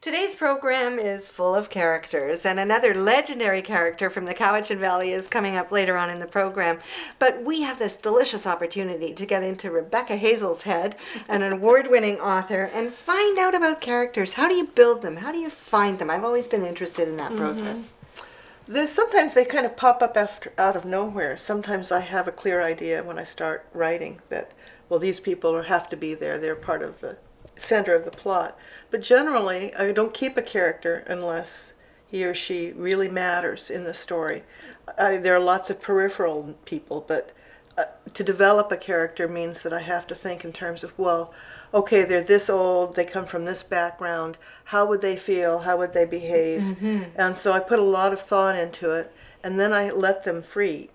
Today's program is full of characters, and another legendary character from the Cowichan Valley is coming up later on in the program. But we have this delicious opportunity to get into Rebecca Hazell's head, an award-winning author, and find out about characters. How do you build them? How do you find them? I've always been interested in that process. Sometimes they kind of pop up out of nowhere. Sometimes I have a clear idea when I start writing that, well, these people have to be there. They're part of the center of the plot. But generally, I don't keep a character unless he or she really matters in the story. There are lots of peripheral people, but to develop a character means that I have to think in terms of, well, okay, they're this old, they come from this background, how would they feel, how would they behave? And so I put a lot of thought into it, and then I let them free.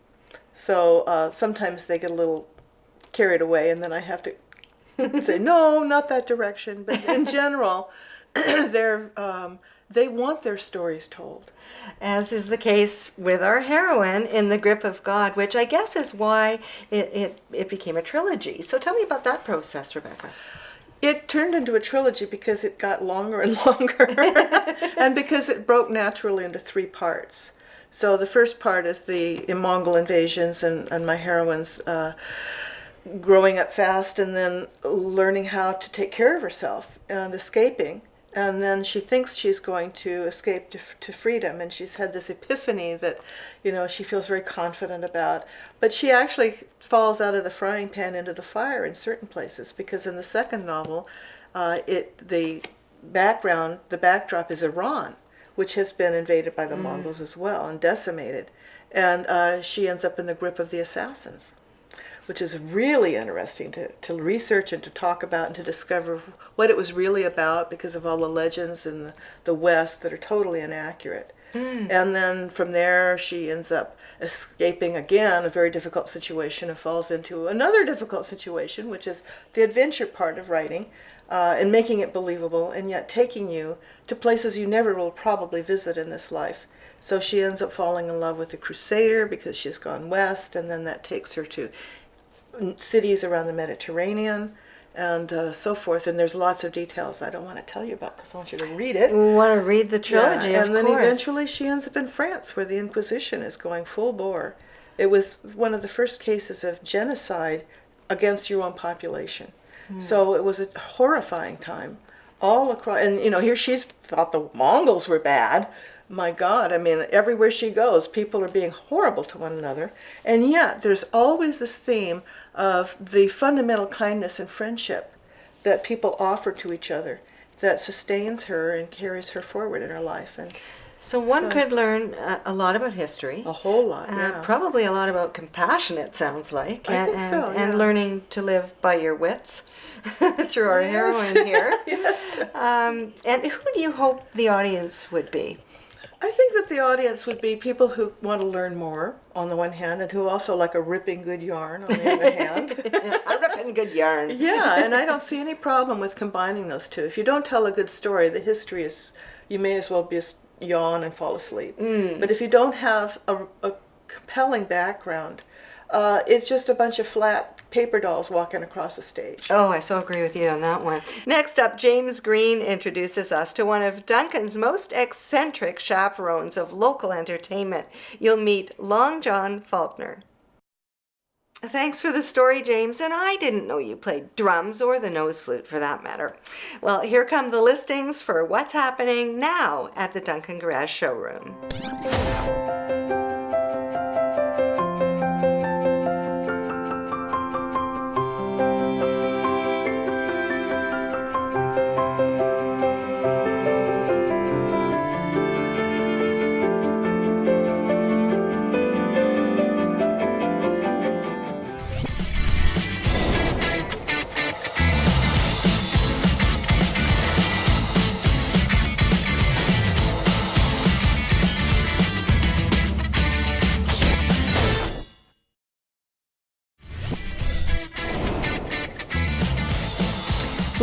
So sometimes they get a little carried away, and then I have to say, no, not that direction. But in general, they want their stories told. As is the case with our heroine in The Grip of God, which I guess is why it became a trilogy. So tell me about that process, Rebecca. It turned into a trilogy because it got longer and longer, and because it broke naturally into 3 parts. So the first part is the Mongol invasions and my heroine's growing up fast and then learning how to take care of herself and escaping. And then she thinks she's going to escape to freedom, and she's had this epiphany that, she feels very confident about. But she actually falls out of the frying pan into the fire in certain places, because in the second novel, the backdrop is Iran, which has been invaded by the Mongols as well and decimated. And she ends up in the grip of the assassins, which is really interesting to research and to talk about and to discover what it was really about because of all the legends in the West that are totally inaccurate. And then from there she ends up escaping again a very difficult situation and falls into another difficult situation, which is the adventure part of writing, and making it believable and yet taking you to places you never will probably visit in this life. So she ends up falling in love with the Crusader because she's gone west, and then that takes her to cities around the Mediterranean and so forth. And there's lots of details I don't want to tell you about because I want you to read it. We want to read the trilogy, and then course. Eventually she ends up in France, where the Inquisition is going full bore. It was one of the first cases of genocide against your own population. So it was a horrifying time all across. And here she's thought the Mongols were bad. My God, everywhere she goes, people are being horrible to one another. And yet, there's always this theme of the fundamental kindness and friendship that people offer to each other that sustains her and carries her forward in her life. And so one could learn a lot about history. A whole lot, yeah. Probably a lot about compassion, it sounds like. I think so, yeah. And learning to live by your wits through our heroine here. Yes. And who do you hope the audience would be? I think that the audience would be people who want to learn more, on the one hand, and who also like a ripping good yarn, on the other hand. A ripping good yarn. Yeah, and I don't see any problem with combining those two. If you don't tell a good story, the history is, you may as well just yawn and fall asleep. But if you don't have a compelling background, it's just a bunch of flat paper dolls walking across a stage. Oh, I so agree with you on that one. Next up, James Green introduces us to one of Duncan's most eccentric chaperones of local entertainment. You'll meet Long John Faulkner. Thanks for the story, James, and I didn't know you played drums or the nose flute for that matter. Well, here come the listings for what's happening now at the Duncan Garage Showroom.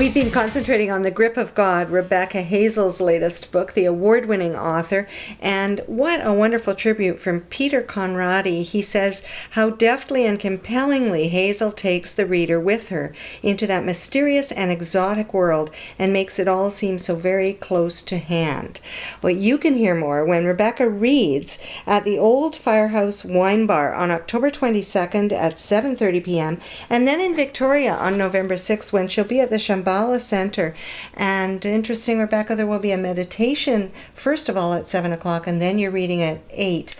We've been concentrating on The Grip of God, Rebecca Hazell's latest book, the award-winning author, and what a wonderful tribute from Peter Conradi. He says how deftly and compellingly Hazell takes the reader with her into that mysterious and exotic world and makes it all seem so very close to hand. Well, you can hear more when Rebecca reads at the Old Firehouse Wine Bar on October 22nd at 7:30 p.m. and then in Victoria on November 6th when she'll be at the Shambhala Center. And interesting, Rebecca, there will be a meditation first of all at 7 o'clock and then you're reading at 8.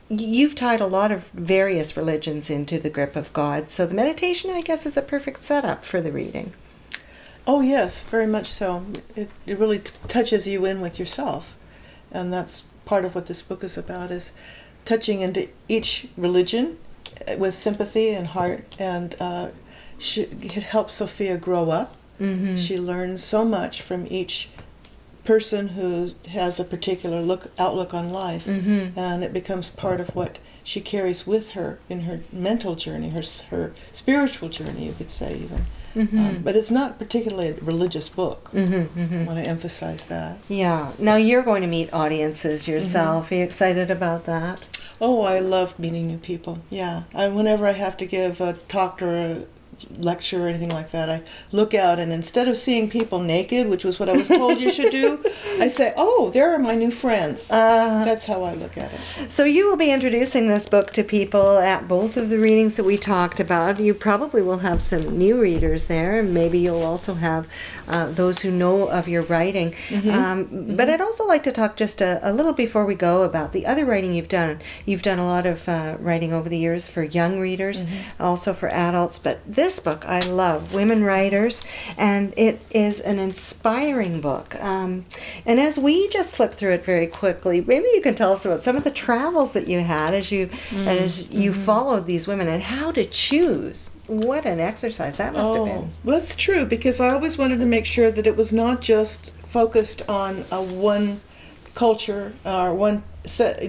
You've tied a lot of various religions into The Grip of God, so the meditation, I guess, is a perfect setup for the reading. Oh yes, very much so. It really touches you in with yourself, and that's part of what this book is about, is touching into each religion with sympathy and heart, and it helps Sophia grow up. Mm-hmm. She learns so much from each person who has a particular outlook on life, mm-hmm. and it becomes part of what she carries with her in her mental journey, her spiritual journey, you could say even. Mm-hmm. But it's not particularly a religious book. Mm-hmm, mm-hmm. I want to emphasize that. Yeah. Now you're going to meet audiences yourself. Mm-hmm. Are you excited about that? Oh, I love meeting new people. Yeah. Whenever I have to give a talk or a lecture or anything like that, I look out and instead of seeing people naked, which was what I was told you should do, I say, oh, there are my new friends. That's how I look at it. So you will be introducing this book to people at both of the readings that we talked about. You probably will have some new readers there, and maybe you'll also have those who know of your writing. Mm-hmm. But I'd also like to talk just a little before we go about the other writing you've done. You've done a lot of writing over the years for young readers, mm-hmm. also for adults, but this book I love, Women Writers, and it is an inspiring book. And as we just flip through it very quickly, maybe you can tell us about some of the travels that you had as you mm-hmm. followed these women and how to choose. What an exercise that must have been. Well, that's true, because I always wanted to make sure that it was not just focused on one culture or one set,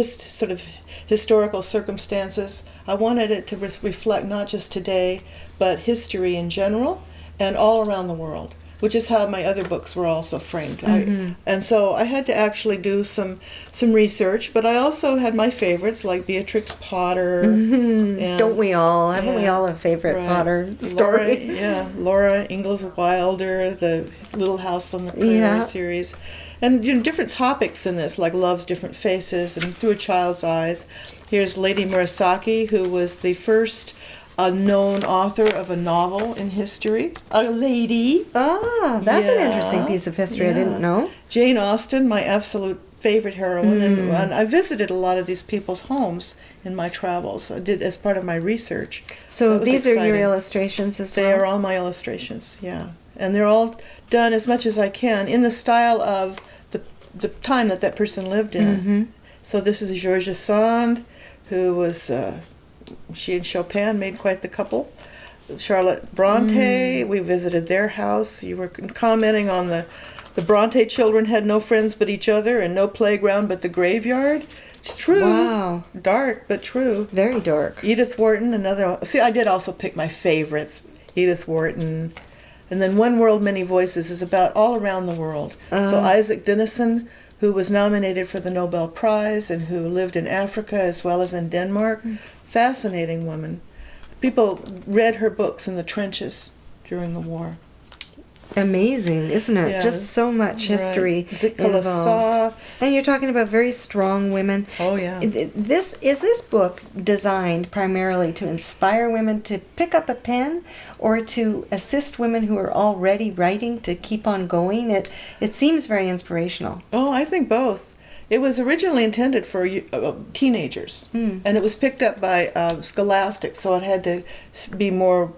sort of historical circumstances. I wanted it to reflect not just today, but history in general and all around the world, which is how my other books were also framed. Mm-hmm. And so I had to actually do some research, but I also had my favorites like Beatrix Potter. Mm-hmm. And, don't we all? Haven't we all a favorite Potter story? Laura Ingalls Wilder, the Little House on the Prairie series. And different topics in this, like Love's Different Faces and Through a Child's Eyes. Here's Lady Murasaki, who was the first known author of a novel in history. A lady. Ah, that's an interesting piece of history I didn't know. Jane Austen, my absolute favorite heroine. And I visited a lot of these people's homes in my travels. I did as part of my research. So these are your illustrations as well? They are all my illustrations, yeah. And they're all done as much as I can in the style of the time that person lived in. Mm-hmm. So this is Georges Sand, who was, she and Chopin made quite the couple. Charlotte Bronte, we visited their house. You were commenting on the Bronte children had no friends but each other and no playground but the graveyard. It's true. Wow. Dark, but true. Very dark. Edith Wharton, another. See, I did also pick my favorites. Edith Wharton. And then One World, Many Voices is about all around the world. So Isaac Dinesen, who was nominated for the Nobel Prize and who lived in Africa as well as in Denmark. Fascinating woman. People read her books in the trenches during the war. Amazing, isn't it? Just so much history involved. And you're talking about very strong women. Oh, yeah. This book designed primarily to inspire women to pick up a pen or to assist women who are already writing to keep on going? It seems very inspirational. Oh, I think both. It was originally intended for teenagers, and it was picked up by Scholastic, so it had to be more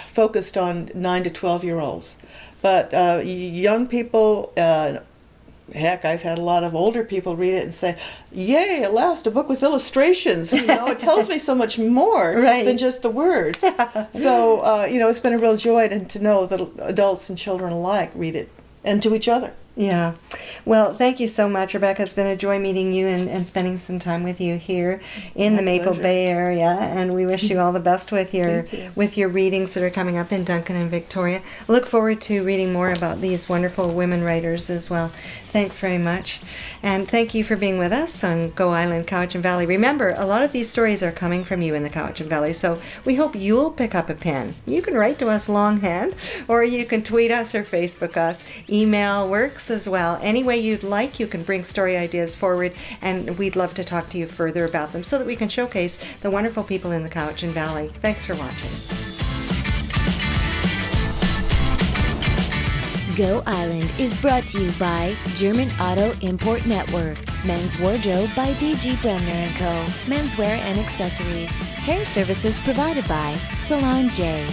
focused on 9 to 12-year-olds. But young people, heck, I've had a lot of older people read it and say, yay, at last, a book with illustrations. It tells me so much more than just the words. So, it's been a real joy to know that adults and children alike read it, and to each other. Yeah. Well, thank you so much, Rebecca. It's been a joy meeting you and spending some time with you here in My the Maple pleasure. Bay area. And we wish you all the best with Thank you. your readings that are coming up in Duncan and Victoria. Look forward to reading more about these wonderful women writers as well. Thanks very much. And thank you for being with us on Go Island, Cowichan Valley. Remember, a lot of these stories are coming from you in the Cowichan Valley, so we hope you'll pick up a pen. You can write to us longhand, or you can tweet us or Facebook us. Email works as well. Any way you'd like, you can bring story ideas forward, and we'd love to talk to you further about them so that we can showcase the wonderful people in the Cowichan Valley. Thanks for watching. Go Island is brought to you by German Auto Import Network, Men's Wardrobe by DG Bremner & Co., Menswear and Accessories, Hair Services provided by Salon J,